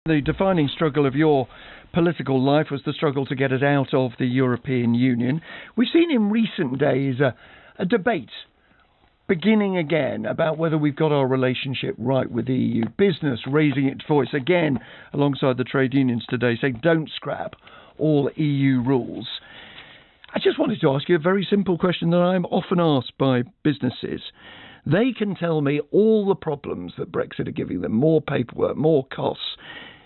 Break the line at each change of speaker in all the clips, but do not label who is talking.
The defining struggle of your political life was the struggle to get us out of the European Union. We've seen in recent days a debate beginning again about whether we've got our relationship right with the EU. Business raising its voice again alongside the trade unions today, saying don't scrap all EU rules. I just wanted to ask you a very simple question that I'm often asked by businesses. They can tell me all the problems that Brexit are giving them, more paperwork, more costs.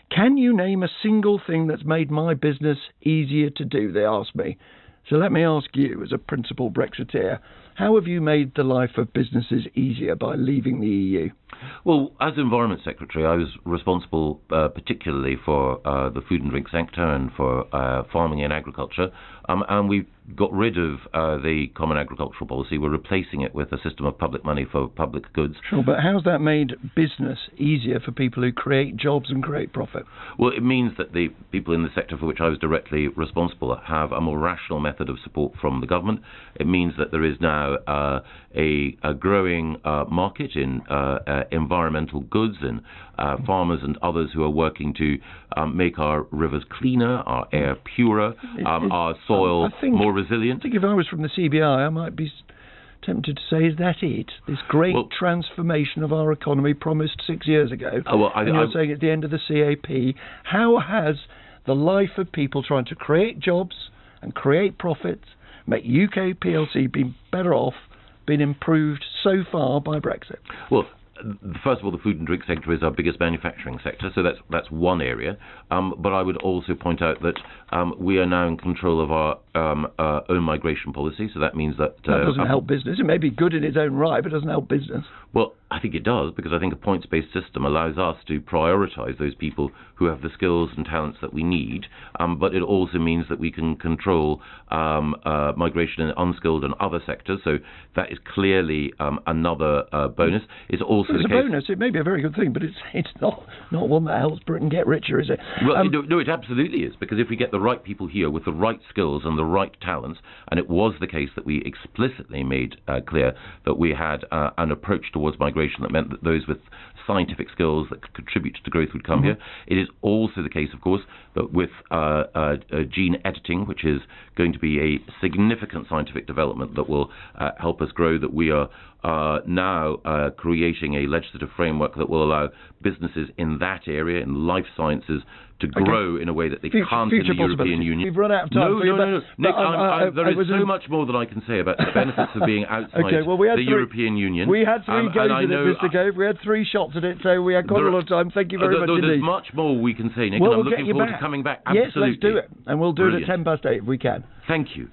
Can you name a single thing that's made my business easier to do, they ask me. So let me ask you, as a principal Brexiteer, how have you made the life of businesses easier by leaving the EU?
Well, as Environment Secretary, I was responsible particularly for the food and drink sector and for farming and agriculture. And we've got rid of the Common Agricultural Policy. We're replacing it with a system of public money for public goods.
Sure, but how's that made business easier for people who create jobs and create profit?
Well, it means that the people in the sector for which I was directly responsible have a more rational method of support from the government. It means that there is now a growing market in environmental goods and farmers and others who are working to make our rivers cleaner, our air purer, our soil more resilient.
I think if I was from the CBI, I might be tempted to say, is that it? This great transformation of our economy promised 6 years ago. And you're saying at the end of the CAP, how has the life of people trying to create jobs and create profits, make UK PLC be better off, been improved so far by Brexit?
Well, first of all, the food and drink sector is our biggest manufacturing sector, so that's one area. But I would also point out that we are now in control of our own migration policy, so that means that...
that doesn't help business. It may be good in its own right, but it doesn't help business.
Well, I think it does, because I think a points-based system allows us to prioritise those people who have the skills and talents that we need, but it also means that we can control migration in unskilled and other sectors, so that is clearly another bonus. It's also
a bonus. It may be a very good thing, but it's not one that helps Britain get richer, is it?
Well, no, it absolutely is, because if we get the right people here with the right skills and the right talents, and it was the case that we explicitly made clear that we had an approach towards migration that meant that those with scientific skills that could contribute to growth would come here. It is also the case, of course, that with gene editing, which is going to be a significant scientific development that will help us grow, that we are now creating a legislative framework that will allow businesses in that area, in life sciences, to grow in a way that they can't in the European Union.
We've run out of time.
No. Nick, there is so much more that I can say about the benefits of being outside the European Union.
We had three goes at it, Mr. Gove. We had three shots at it, so we had quite a lot of time. Thank you very much indeed.
There's much more we can say, Nick, and I'm looking forward to coming back. Absolutely.
Yes, let's do it. And we'll do it at 8:10 if we can.
Thank you.